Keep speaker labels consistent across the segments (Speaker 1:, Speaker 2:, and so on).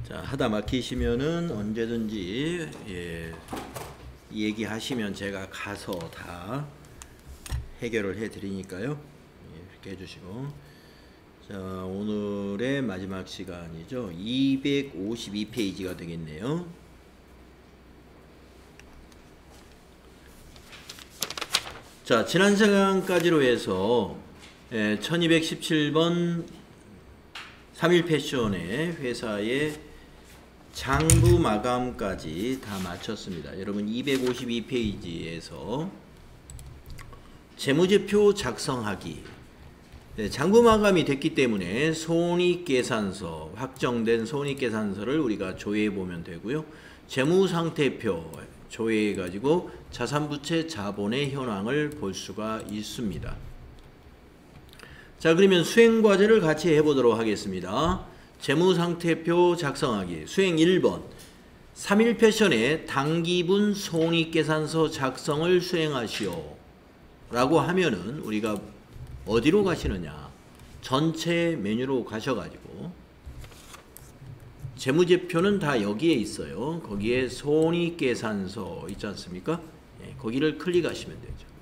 Speaker 1: 자, 하다 막히시면은 언제든지 얘기하시면 제가 가서 다 해결을 해 드리니까요. 이렇게 해주시고. 자, 오늘의 마지막 시간이죠. 252페이지가 되겠네요. 자, 지난 시간까지로 해서 1217번 3일 패션의 회사의 장부 마감까지 다 마쳤습니다. 여러분 252페이지에서 재무제표 작성하기, 장부 마감이 됐기 때문에 손익계산서, 확정된 손익계산서를 우리가 조회해 보면 되고요. 재무상태표 조회해 가지고 자산부채 자본의 현황을 볼 수가 있습니다. 자, 그러면 수행과제를 같이 해보도록 하겠습니다. 재무상태표 작성하기 수행 1번 3일 패션의 당기분 손익계산서 작성을 수행하시오 라고 하면은 우리가 어디로 가시느냐, 전체 메뉴로 가셔가지고 재무제표는 다 여기에 있어요. 거기에 손익계산서 있지 않습니까? 거기를 클릭하시면 되죠.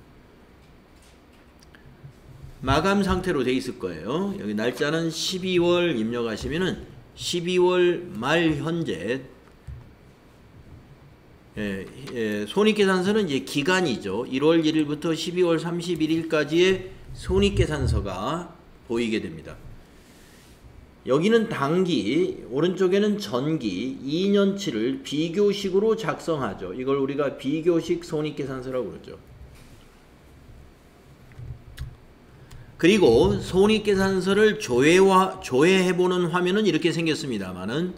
Speaker 1: 마감 상태로 돼 있을 거예요. 여기 날짜는 12월 입력하시면은 12월 말 현재 손익계산서는 이제 기간이죠. 1월 1일부터 12월 31일까지의 손익계산서가 보이게 됩니다. 여기는 당기, 오른쪽에는 전기, 2년치를 비교식으로 작성하죠. 이걸 우리가 비교식 손익계산서라고 그러죠. 그리고 손익계산서를 조회해보는 화면은 이렇게 생겼습니다만은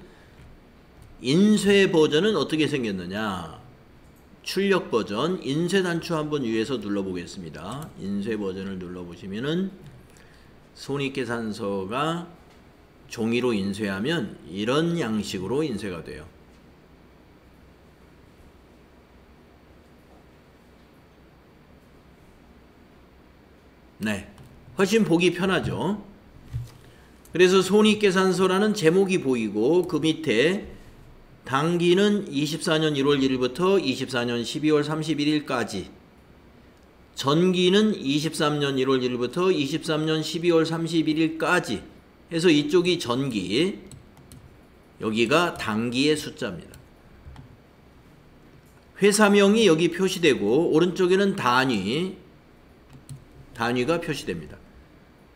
Speaker 1: 인쇄 버전은 어떻게 생겼느냐, 출력 버전, 인쇄 단추 한번 위에서 눌러보겠습니다. 인쇄 버전을 눌러보시면은 손익계산서가 종이로 인쇄하면 이런 양식으로 인쇄가 돼요. 네, 훨씬 보기 편하죠. 그래서 손익계산서라는 제목이 보이고 그 밑에 당기는 24년 1월 1일부터 24년 12월 31일까지, 전기는 23년 1월 1일부터 23년 12월 31일까지 해서 이쪽이 전기, 여기가 당기의 숫자입니다. 회사명이 여기 표시되고 오른쪽에는 단위가 표시됩니다.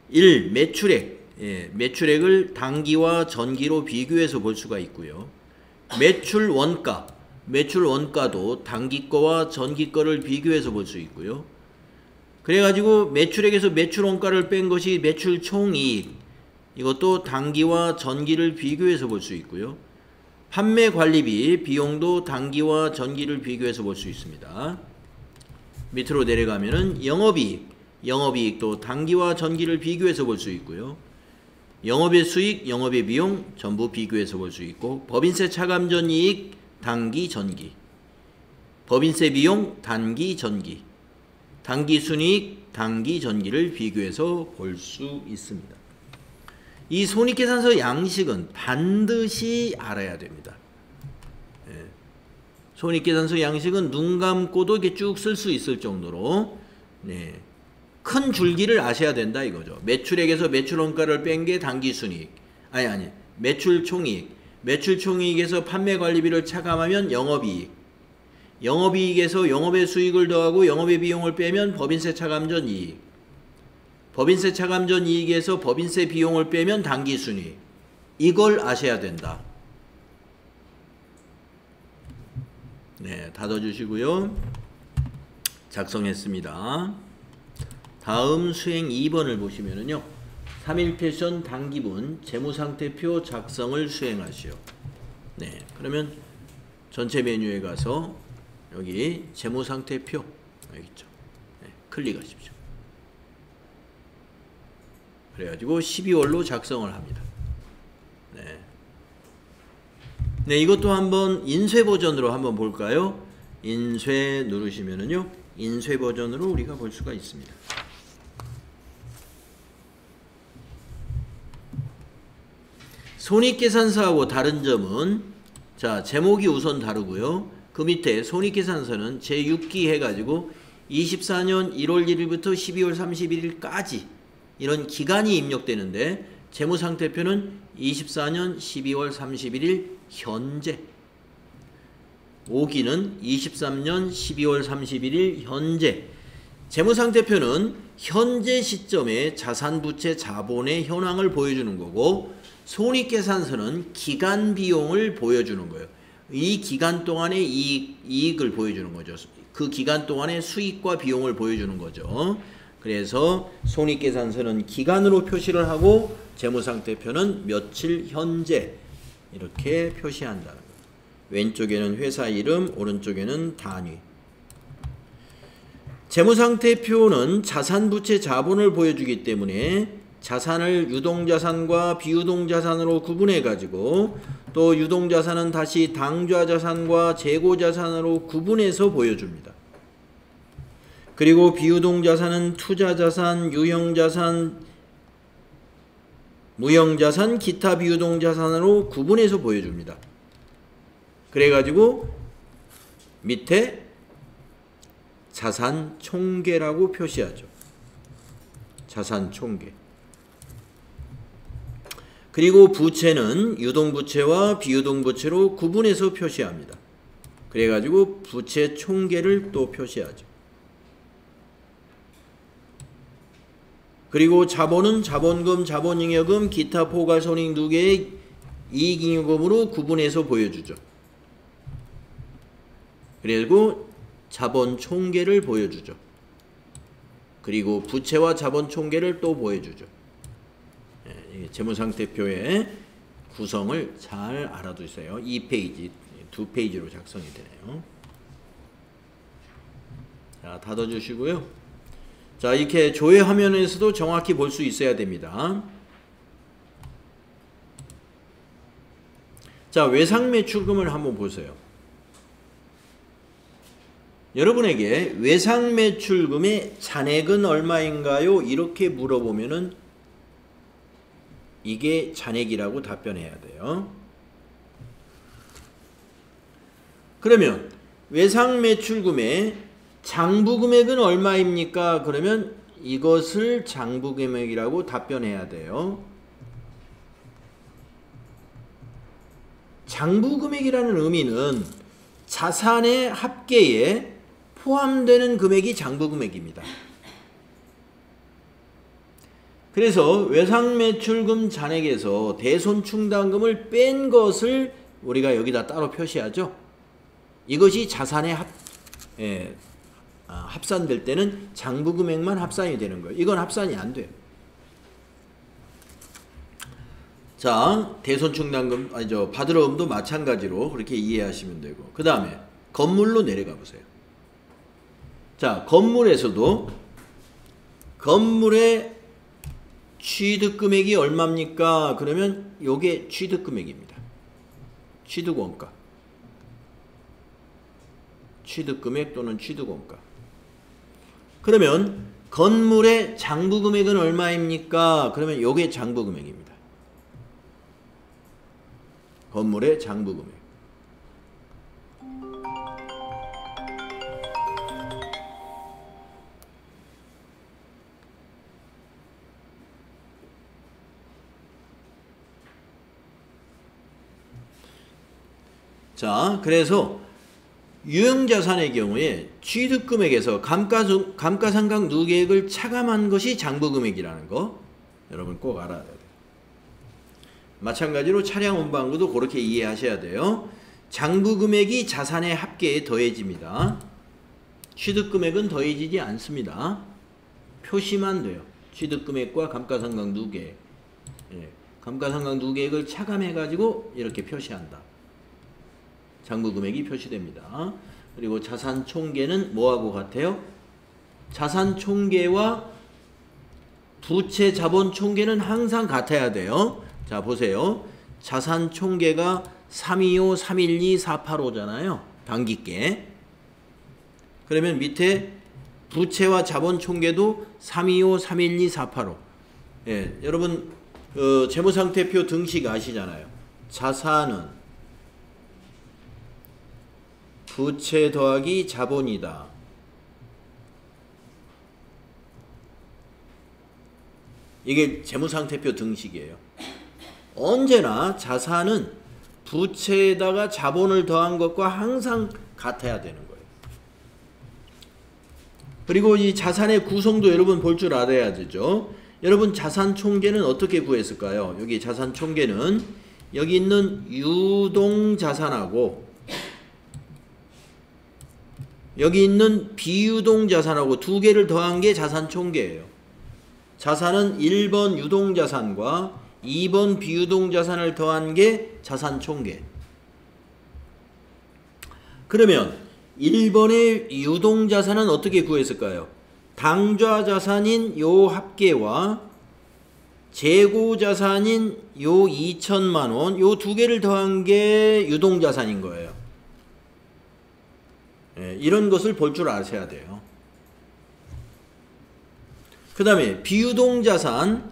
Speaker 1: 1. 매출액, 매출액을 당기와 전기로 비교해서 볼 수가 있고요. 매출 원가, 매출 원가도 당기 거와 전기 거를 비교해서 볼 수 있고요. 그래가지고 매출액에서 매출 원가를 뺀 것이 매출 총이익, 이것도 당기와 전기를 비교해서 볼 수 있고요. 판매 관리비 비용도 당기와 전기를 비교해서 볼 수 있습니다. 밑으로 내려가면은 영업이익, 영업이익도 당기와 전기를 비교해서 볼 수 있고요. 영업의 수익, 영업의 비용 전부 비교해서 볼 수 있고, 법인세 차감 전 이익 당기, 전기, 법인세 비용 단기, 전기, 당기 순이익 당기, 전기를 비교해서 볼 수 있습니다. 이 손익계산서 양식은 반드시 알아야 됩니다. 손익계산서 양식은 눈 감고도 이렇게 쭉 쓸 수 있을 정도로 큰 줄기를 아셔야 된다 이거죠. 매출액에서 매출원가를 뺀 게 당기순이익, 매출 총이익, 매출 총이익에서 판매관리비를 차감하면 영업이익, 영업이익에서 영업의 수익을 더하고 영업의 비용을 빼면 법인세 차감 전 이익, 법인세 차감 전 이익에서 법인세 비용을 빼면 당기순이익, 이걸 아셔야 된다. 네, 닫아주시고요. 작성했습니다. 다음 수행 2번을 보시면은요, 3일 패션 당기분 재무상태표 작성을 수행하시오. 네, 그러면 전체 메뉴에 가서 여기 재무상태표 여기 있죠. 네, 클릭하십시오. 그래가지고 12월로 작성을 합니다. 네, 이것도 한번 인쇄 버전으로 한번 볼까요? 인쇄 누르시면은요, 인쇄 버전으로 우리가 볼 수가 있습니다. 손익계산서하고 다른 점은 자, 제목이 우선 다르고요. 그 밑에 손익계산서는 제6기 해가지고 24년 1월 1일부터 12월 31일까지 이런 기간이 입력되는데 재무상태표는 24년 12월 31일 현재, 5기는 23년 12월 31일 현재. 재무상태표는 현재 시점의 자산, 부채, 자본의 현황을 보여주는 거고, 손익계산서는 기간 비용을 보여주는 거예요. 이 기간 동안의 이익을 보여주는 거죠. 그 기간 동안의 수익과 비용을 보여주는 거죠. 그래서 손익계산서는 기간으로 표시를 하고 재무상태표는 며칠 현재 이렇게 표시한다는 거예요. 왼쪽에는 회사 이름, 오른쪽에는 단위. 재무상태표는 자산, 부채, 자본을 보여주기 때문에 자산을 유동자산과 비유동자산으로 구분해가지고 또 유동자산은 다시 당좌자산과 재고자산으로 구분해서 보여줍니다. 그리고 비유동자산은 투자자산, 유형자산, 무형자산, 기타 비유동자산으로 구분해서 보여줍니다. 그래가지고 밑에 자산 총계라고 표시하죠. 자산 총계. 그리고 부채는 유동부채와 비유동부채로 구분해서 표시합니다. 그래가지고 부채 총계를 또 표시하죠. 그리고 자본은 자본금, 자본잉여금, 기타 포괄손익 누계의 이익잉여금으로 구분해서 보여주죠. 그리고 자본 총계를 보여주죠. 그리고 부채와 자본 총계를 또 보여주죠. 재무상태표의 구성을 잘 알아두세요. 2페이지, 2페이지로 작성이 되네요. 자, 닫아주시고요. 자, 이렇게 조회 화면에서도 정확히 볼 수 있어야 됩니다. 자, 외상매출금을 한번 보세요. 여러분에게 외상매출금의 잔액은 얼마인가요? 이렇게 물어보면은 이게 잔액이라고 답변해야 돼요. 그러면 외상매출금의 장부금액은 얼마입니까? 그러면 이것을 장부금액이라고 답변해야 돼요. 장부금액이라는 의미는 자산의 합계에 포함되는 금액이 장부금액입니다. 그래서 외상매출금 잔액에서 대손충당금을 뺀 것을 우리가 여기다 따로 표시하죠. 이것이 자산에 합산될 때는 장부금액만 합산이 되는 거예요. 이건 합산이 안 돼요. 자, 대손충당금, 바드러움도 마찬가지로 그렇게 이해하시면 되고, 그 다음에 건물로 내려가 보세요. 자, 건물에서도 건물의 취득금액이 얼마입니까? 그러면 요게 취득금액입니다. 취득원가. 취득금액 또는 취득원가. 그러면 건물의 장부금액은 얼마입니까? 그러면 요게 장부금액입니다. 건물의 장부금액. 자, 그래서 유형자산의 경우에 취득금액에서 감가상각 누계액을 차감한 것이 장부금액이라는 거 여러분 꼭 알아야 돼요. 마찬가지로 차량 운반구도 그렇게 이해하셔야 돼요. 장부금액이 자산의 합계에 더해집니다. 취득금액은 더해지지 않습니다. 표시만 돼요. 취득금액과 감가상각 누계액. 감가상각 누계액을 차감해가지고 이렇게 표시한다. 장부금액이 표시됩니다. 그리고 자산 총계는 뭐하고 같아요? 자산 총계와 부채 자본 총계는 항상 같아야 돼요. 자, 보세요. 자산 총계가 325, 312, 485잖아요. 단기께. 그러면 밑에 부채와 자본 총계도 325, 312, 485. 예, 여러분 재무상태표 등식 아시잖아요. 자산은 부채 더하기 자본이다. 이게 재무상태표 등식이에요. 언제나 자산은 부채에다가 자본을 더한 것과 항상 같아야 되는 거예요. 그리고 이 자산의 구성도 여러분 볼 줄 알아야 되죠. 여러분 자산 총계는 어떻게 구했을까요? 여기 자산 총계는 여기 있는 유동 자산하고 여기 있는 비유동 자산하고 두 개를 더한 게 자산 총계예요. 자산은 1번 유동 자산과 2번 비유동 자산을 더한 게 자산 총계. 그러면 1번의 유동 자산은 어떻게 구했을까요? 당좌 자산인 요 합계와 재고 자산인 요 2천만 원, 요 두 개를 더한 게 유동 자산인 거예요. 이런 것을 볼 줄 아셔야 돼요. 그 다음에 비유동 자산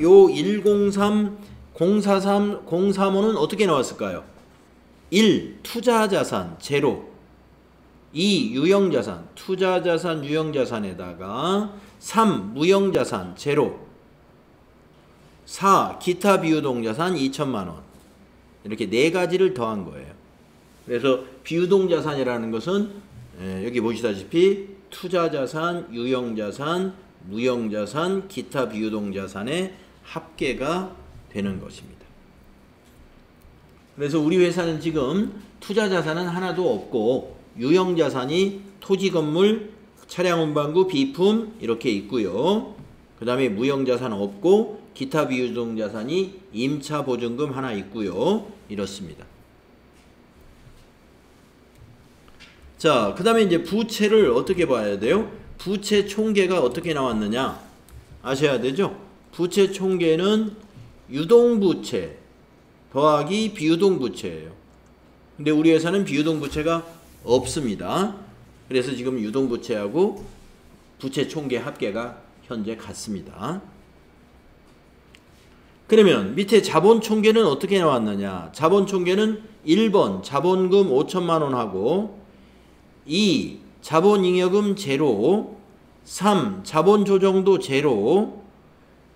Speaker 1: 요 103, 043, 035는 어떻게 나왔을까요? 1. 투자자산 제로, 2. 유형자산 투자자산 유형자산에다가 3. 무형자산 제로, 4. 기타 비유동자산 2천만원. 이렇게 네 가지를 더한 거예요. 그래서 비유동자산이라는 것은 여기 보시다시피 투자자산, 유형자산, 무형자산, 기타 비유동자산의 합계가 되는 것입니다. 그래서 우리 회사는 지금 투자자산은 하나도 없고 유형자산이 토지, 건물, 차량, 운반구, 비품 이렇게 있고요. 그 다음에 무형자산 없고 기타 비유동자산이 임차 보증금 하나 있고요. 이렇습니다. 자, 그 다음에 이제 부채를 어떻게 봐야 돼요? 부채 총계가 어떻게 나왔느냐 아셔야 되죠? 부채 총계는 유동부채 더하기 비유동부채예요. 근데 우리 회사는 비유동부채가 없습니다. 그래서 지금 유동부채하고 부채 총계 합계가 현재 같습니다. 그러면 밑에 자본 총계는 어떻게 나왔느냐? 자본 총계는 1번 자본금 5천만원 하고 2. 자본잉여금 제로, 3. 자본조정도 제로,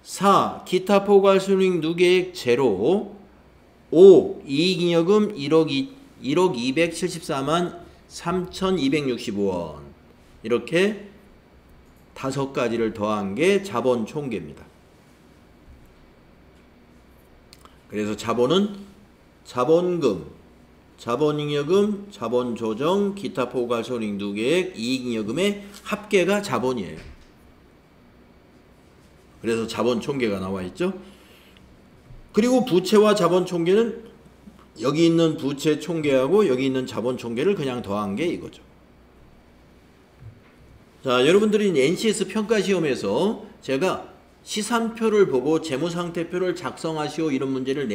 Speaker 1: 4. 기타 포괄손익 누계액 제로, 5. 이익잉여금 1억 274만 3,265원. 이렇게 5가지를 더한 게 자본 총계입니다. 그래서 자본은 자본금, 자본잉여금, 자본조정, 기타 포괄손익 누계액, 이익잉여금의 합계가 자본이에요. 그래서 자본 총계가 나와 있죠. 그리고 부채와 자본 총계는 여기 있는 부채 총계하고 여기 있는 자본 총계를 그냥 더한 게 이거죠. 자, 여러분들이 NCS 평가시험에서 제가 시산표를 보고 재무상태표를 작성하시오 이런 문제를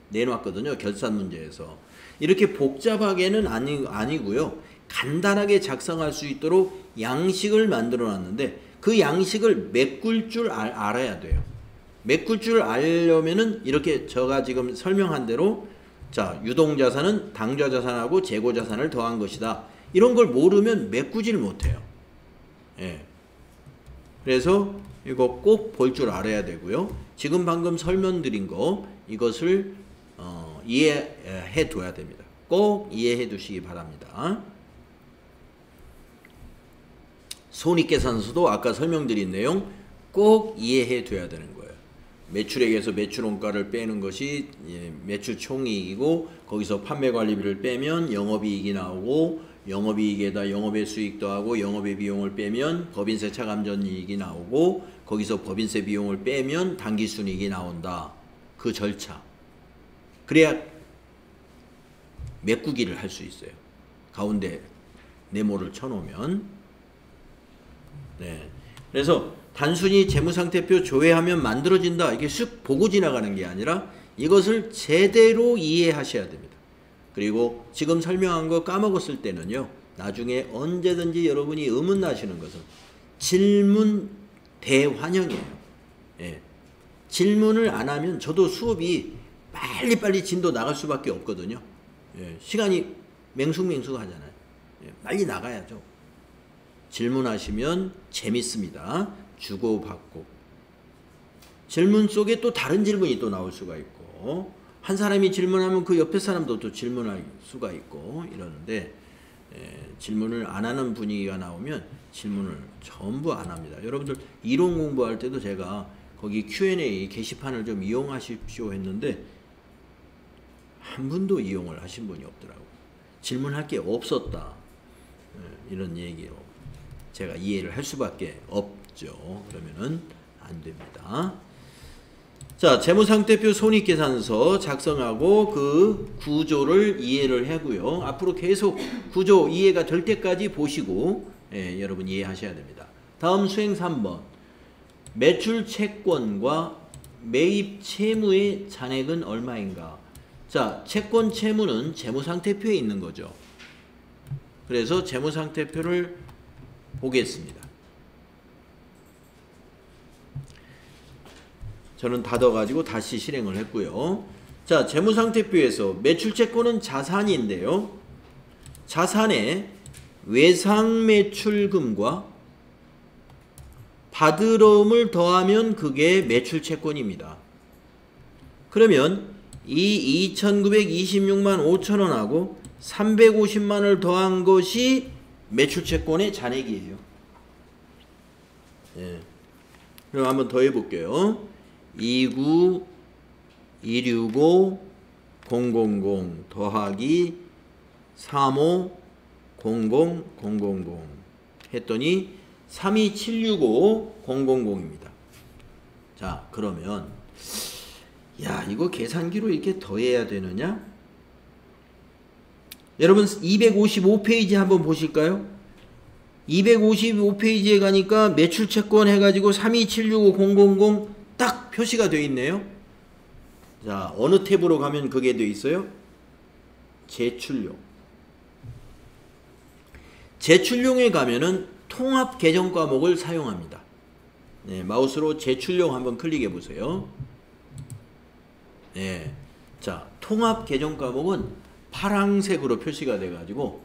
Speaker 1: 내놨거든요. 결산 문제에서. 이렇게 복잡하게는 아니고요. 간단하게 작성할 수 있도록 양식을 만들어 놨는데 그 양식을 메꿀 줄 알아야 돼요. 메꿀 줄 알려면은 이렇게 제가 지금 설명한 대로 자, 유동자산은 당좌자산하고 재고자산을 더한 것이다. 이런 걸 모르면 메꾸질 못해요. 예. 그래서 이거 꼭 볼 줄 알아야 되고요. 지금 방금 설명드린 거 이것을 이해해 둬야 됩니다. 꼭 이해해 두시기 바랍니다. 손익계산서도 아까 설명드린 내용 꼭 이해해 둬야 되는 거예요. 매출액에서 매출원가를 빼는 것이 매출 총이익이고 거기서 판매관리비를 빼면 영업이익이 나오고 영업이익에다 영업의 수익도 하고 영업의 비용을 빼면 법인세 차감전이익이 나오고 거기서 법인세 비용을 빼면 당기순이익이 나온다. 그 절차. 그래야 메꾸기를 할 수 있어요. 가운데 네모를 쳐놓으면. 네. 그래서 단순히 재무상태표 조회하면 만들어진다. 이게 쓱 보고 지나가는 게 아니라 이것을 제대로 이해하셔야 됩니다. 그리고 지금 설명한 거 까먹었을 때는요. 나중에 언제든지 여러분이 의문 나시는 것은 질문 대환영이에요. 예. 질문을 안 하면 저도 수업이 빨리빨리 진도 나갈 수밖에 없거든요. 예, 시간이 맹숭맹숭하잖아요. 예, 빨리 나가야죠. 질문하시면 재밌습니다. 주고받고. 질문 속에 또 다른 질문이 또 나올 수가 있고, 한 사람이 질문하면 그 옆에 사람도 또 질문할 수가 있고 이러는데, 질문을 안 하는 분위기가 나오면 질문을 전부 안 합니다. 여러분들 이론 공부할 때도 제가 거기 Q&A 게시판을 좀 이용하십시오 했는데 한 분도 이용을 하신 분이 없더라고요. 질문할 게 없었다. 이런 얘기로 제가 이해를 할 수밖에 없죠. 그러면은 안 됩니다. 자, 재무상태표 손익계산서 작성하고 그 구조를 이해를 하고요. 앞으로 계속 구조 이해가 될 때까지 보시고 여러분 이해하셔야 됩니다. 다음 수행 3번. 매출 채권과 매입 채무의 잔액은 얼마인가? 자, 채권 채무는 재무상태표에 있는 거죠. 그래서 재무상태표를 보겠습니다. 저는 닫아가지고 다시 실행을 했고요. 자, 재무상태표에서 매출채권은 자산인데요. 자산에 외상매출금과 받으러움을 더하면 그게 매출채권입니다. 그러면 이 2,926만 5천원하고 350만을 더한 것이 매출채권의 잔액이에요. 예. 그럼 한번 더 해볼게요. 29, 265, 000 더하기 35, 00, 000 했더니 32765, 000입니다. 자, 그러면 야, 이거 계산기로 이렇게 더해야 되느냐? 여러분 255페이지 한번 보실까요? 255페이지에 가니까 매출채권 해가지고 32765, 000 딱 표시가 되어 있네요. 자, 어느 탭으로 가면 그게 되어 있어요? 제출용. 제출용에 가면은 통합 계정 과목을 사용합니다. 네, 마우스로 제출용 한번 클릭해 보세요. 네, 자, 통합 계정 과목은 파란색으로 표시가 돼 가지고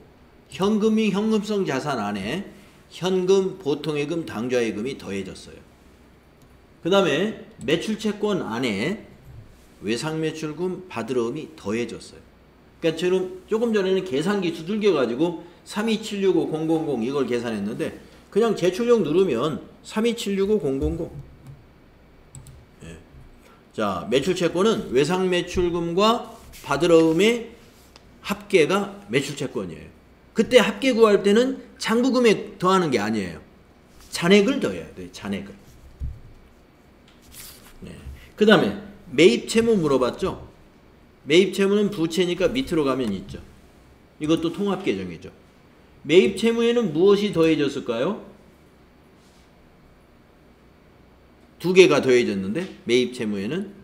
Speaker 1: 현금이 현금성 자산 안에 현금, 보통예금, 당좌예금이 더해졌어요. 그 다음에 매출채권 안에 외상매출금, 받으러움이 더해졌어요. 그러니까 저는 조금 전에는 계산기 두들겨가지고 32765, 000 이걸 계산했는데 그냥 제출용 누르면 32765, 000. 예. 자, 매출채권은 외상매출금과 받으러움의 합계가 매출채권이에요. 그때 합계 구할 때는 잔부금액 더하는 게 아니에요. 잔액을 더해야 돼요. 잔액을. 네. 그 다음에 매입채무 물어봤죠? 매입채무는 부채니까 밑으로 가면 있죠. 이것도 통합계정이죠. 매입채무에는 무엇이 더해졌을까요? 두 개가 더해졌는데 매입채무에는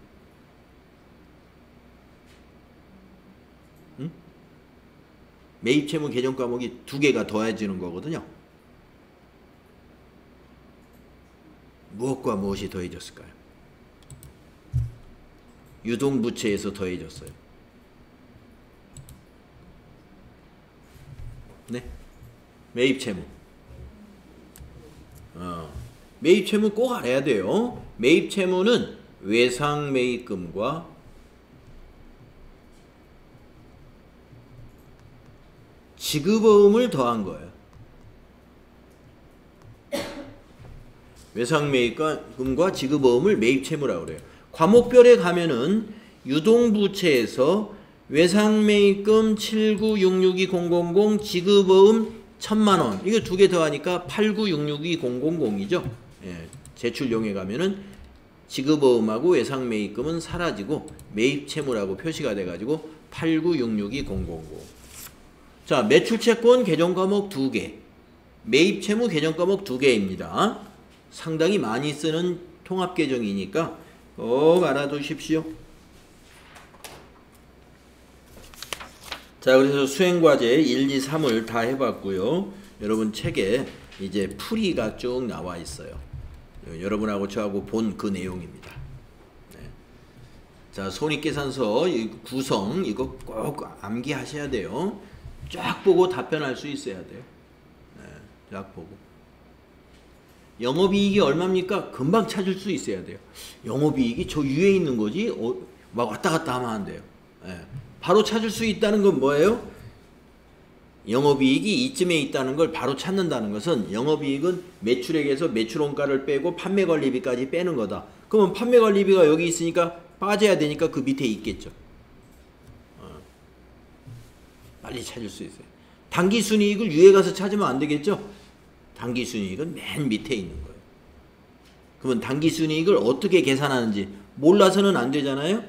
Speaker 1: 매입채무 계정 과목이 두 개가 더해지는 거거든요. 무엇과 무엇이 더해졌을까요? 유동부채에서 더해졌어요. 네, 매입채무. 매입채무 꼭 알아야 돼요. 매입채무는 외상매입금과 지급어음을 더한 거예요. 외상매입금과 지급어음을 매입채무라고 그래요. 과목별에 가면은 유동부채에서 외상매입금 79662,000 지급어음 1000만원 이거 두 개 더하니까 89662,000이죠. 예, 제출용에 가면은 지급어음하고 외상매입금은 사라지고 매입채무라고 표시가 돼가지고 89662,000. 자, 매출채권 계정과목 2개, 매입채무 계정과목 2개입니다. 상당히 많이 쓰는 통합계정이니까 꼭 알아두십시오. 자, 그래서 수행과제 1, 2, 3을 다 해봤고요. 여러분 책에 이제 풀이가 쭉 나와 있어요. 여러분하고 저하고 본 그 내용입니다. 자, 손익계산서 구성 이거 꼭 암기하셔야 돼요. 쫙 보고 답변할 수 있어야 돼요. 네, 쫙 보고. 영업이익이 얼마입니까? 금방 찾을 수 있어야 돼요. 영업이익이 저 위에 있는 거지 막 왔다 갔다 하면 안 돼요. 네, 바로 찾을 수 있다는 건 뭐예요? 영업이익이 이쯤에 있다는 걸 바로 찾는다는 것은 영업이익은 매출액에서 매출원가를 빼고 판매관리비까지 빼는 거다. 그러면 판매관리비가 여기 있으니까 빠져야 되니까 그 밑에 있겠죠. 빨리 찾을 수 있어요. 당기순이익을 위에 가서 찾으면 안 되겠죠. 당기순이익은 맨 밑에 있는 거예요. 그러면 당기순이익을 어떻게 계산하는지 몰라서는 안 되잖아요.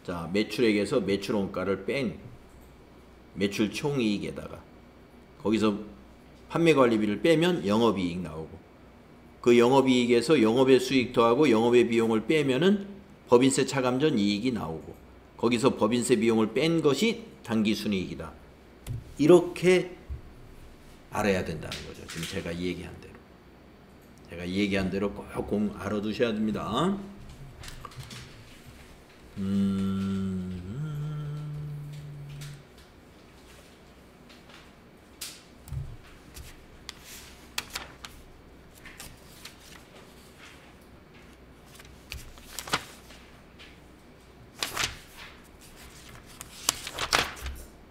Speaker 1: 자, 매출액에서 매출원가를 뺀 매출 총이익에다가 거기서 판매관리비를 빼면 영업이익 나오고, 그 영업이익에서 영업의 수익 더하고 영업의 비용을 빼면은 법인세 차감전 이익이 나오고, 거기서 법인세 비용을 뺀 것이 당기순이익이다. 이렇게 알아야 된다는 거죠. 지금 제가 얘기한 대로. 제가 얘기한 대로 꼭 알아두셔야 됩니다.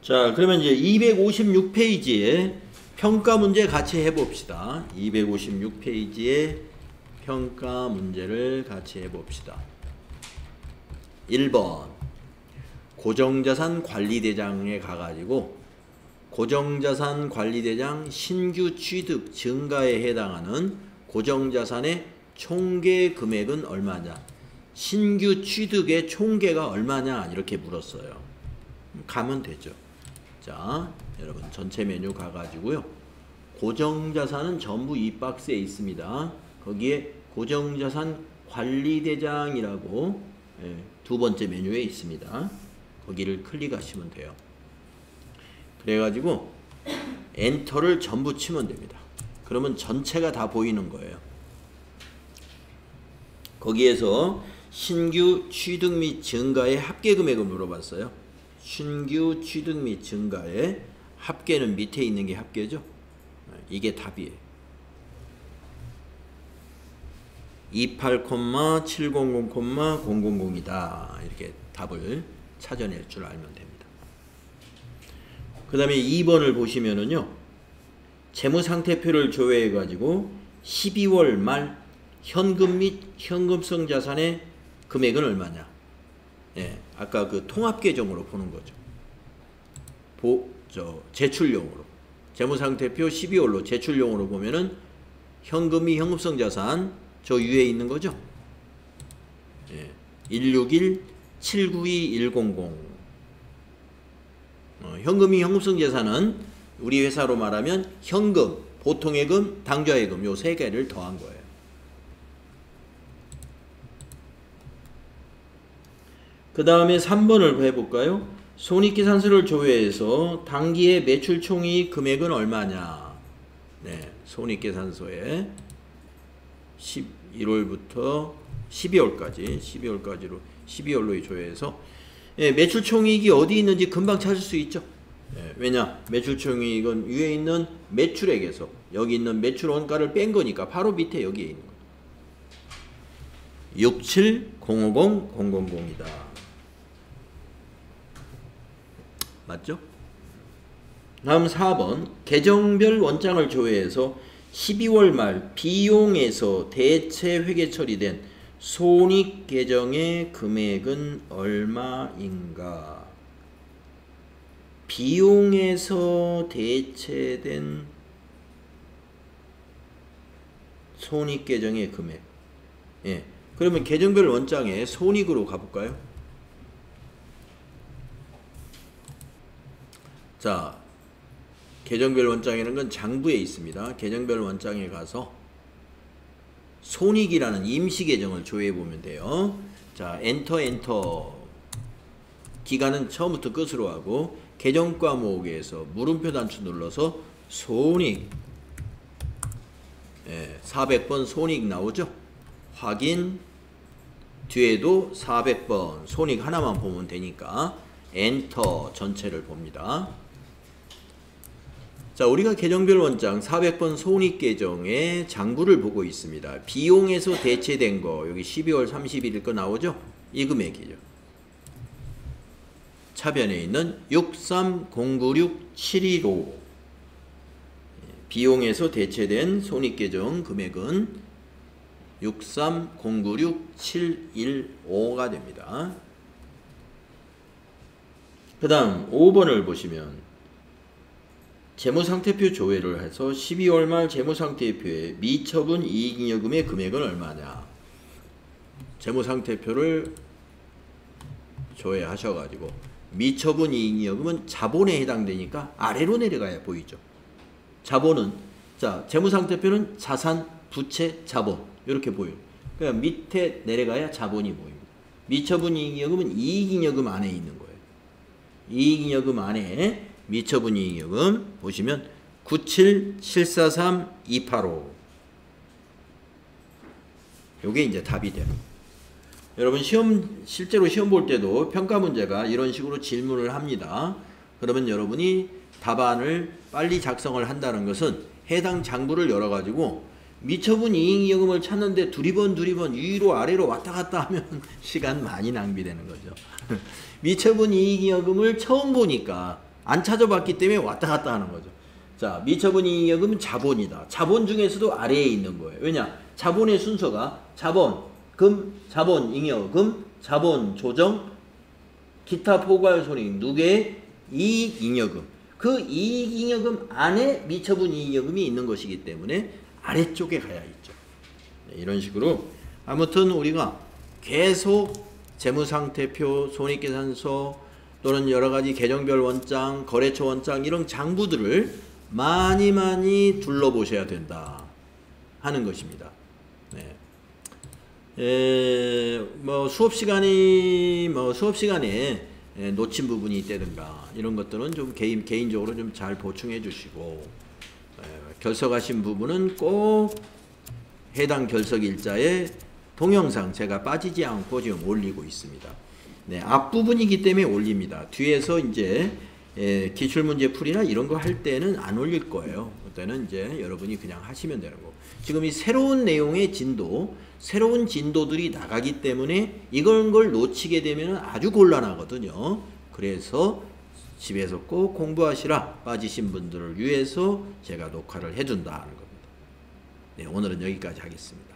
Speaker 1: 자, 그러면 이제 256페이지에 평가 문제 같이 해봅시다. 256페이지에 평가 문제를 같이 해봅시다. 1번 고정자산 관리대장에 가가지고 고정자산 관리대장 신규 취득 증가에 해당하는 고정자산의 총계 금액은 얼마냐, 신규 취득의 총계가 얼마냐 이렇게 물었어요. 가면 되죠. 자, 여러분 전체 메뉴 가가지고요. 고정자산은 전부 이 박스에 있습니다. 거기에 고정자산 관리대장이라고 두 번째 메뉴에 있습니다. 거기를 클릭하시면 돼요. 그래가지고 엔터를 전부 치면 됩니다. 그러면 전체가 다 보이는 거예요. 거기에서 신규 취득 및 증가의 합계금액을 물어봤어요. 신규 취득 및 증가의 합계는 밑에 있는 게 합계죠. 이게 답이에요. 28,700,000이다. 이렇게 답을 찾아낼 줄 알면 됩니다. 그 다음에 2번을 보시면은요. 재무상태표를 조회해 가지고 12월 말 현금 및 현금성 자산의 금액은 얼마냐. 예, 아까 그 통합계정으로 보는 거죠. 제출용으로. 재무상태표 12월로 제출용으로 보면은 현금이 현금성 자산 저 위에 있는 거죠. 예, 161-792-100. 현금이 현금성 자산은 우리 회사로 말하면 현금, 보통예금, 당좌예금 요 세 개를 더한 거예요. 그 다음에 3번을 해볼까요? 손익계산서를 조회해서 당기의 매출 총이익 금액은 얼마냐. 네, 손익계산서에 11월부터 12월까지로 12월로 조회해서 매출 총이익이 어디 있는지 금방 찾을 수 있죠. 왜냐? 매출 총이익은 위에 있는 매출액에서 여기 있는 매출 원가를 뺀 거니까 바로 밑에 여기에 있는 거예요. 6705000이다. 맞죠? 다음 4번 계정별 원장을 조회해서 12월 말 비용에서 대체 회계 처리된 손익 계정의 금액은 얼마인가? 비용에서 대체된 손익 계정의 금액. 예. 그러면 계정별 원장에 손익으로 가볼까요? 자, 계정별 원장이라는 건 장부에 있습니다. 계정별 원장에 가서 손익이라는 임시 계정을 조회해 보면 돼요. 자, 엔터. 기간은 처음부터 끝으로 하고 계정 과목에서 물음표 단추 눌러서 손익. 400번 손익 나오죠? 확인. 뒤에도 400번 손익 하나만 보면 되니까 엔터 전체를 봅니다. 자, 우리가 계정별 원장 400번 손익 계정의 장부를 보고 있습니다. 비용에서 대체된 거 여기 12월 31일 거 나오죠? 이 금액이죠. 차변에 있는 63096-715 비용에서 대체된 손익 계정 금액은 63096-715가 됩니다. 그 다음 5번을 보시면 재무상태표 조회를 해서 12월 말 재무상태표에 미처분 이익잉여금의 금액은 얼마냐. 재무상태표를 조회하셔가지고 미처분 이익잉여금은 자본에 해당되니까 아래로 내려가야 보이죠. 자본은 자 재무상태표는 자산, 부채, 자본 이렇게 보여요. 그러니까 밑에 내려가야 자본이 보입니다. 미처분 이익잉여금은 이익잉여금 안에 있는 거예요. 이익잉여금 안에 미처분 이익잉여금 보시면 97743-285 요게 이제 답이 되는 거예요. 여러분 실제로 시험 볼 때도 평가 문제가 이런 식으로 질문을 합니다. 그러면 여러분이 답안을 빨리 작성을 한다는 것은 해당 장부를 열어가지고 미처분 이익잉여금을 찾는데 두리번 위로 아래로 왔다 갔다 하면 시간 많이 낭비되는 거죠. 미처분 이익잉여금을 처음 보니까 안 찾아봤기 때문에 왔다 갔다 하는 거죠. 자, 미처분 이익잉여금은 자본이다. 자본 중에서도 아래에 있는 거예요. 왜냐? 자본의 순서가 자본, 자본 잉여금, 자본 조정, 기타 포괄손익, 누계 이익잉여금. 그 이익잉여금 안에 미처분 이익잉여금이 있는 것이기 때문에 아래쪽에 가야 있죠. 네, 이런 식으로 아무튼 우리가 계속 재무상태표, 손익계산서 또는 여러가지 계정별 원장, 거래처 원장 이런 장부들을 많이 둘러보셔야 된다 하는 것입니다. 네. 수업 시간에 놓친 부분이 있다든가 이런 것들은 좀 개인적으로 좀 잘 보충해 주시고 결석하신 부분은 꼭 해당 결석 일자에 동영상 제가 빠지지 않고 지금 올리고 있습니다. 네, 앞부분이기 때문에 올립니다. 뒤에서 이제 기출문제 풀이나 이런 거 할 때는 안 올릴 거예요. 그때는 이제 여러분이 그냥 하시면 되는 거고. 지금 이 새로운 내용의 진도, 새로운 진도들이 나가기 때문에 이걸 놓치게 되면 아주 곤란하거든요. 그래서 집에서 꼭 공부하시라 빠지신 분들을 위해서 제가 녹화를 해준다 하는 겁니다. 네, 오늘은 여기까지 하겠습니다.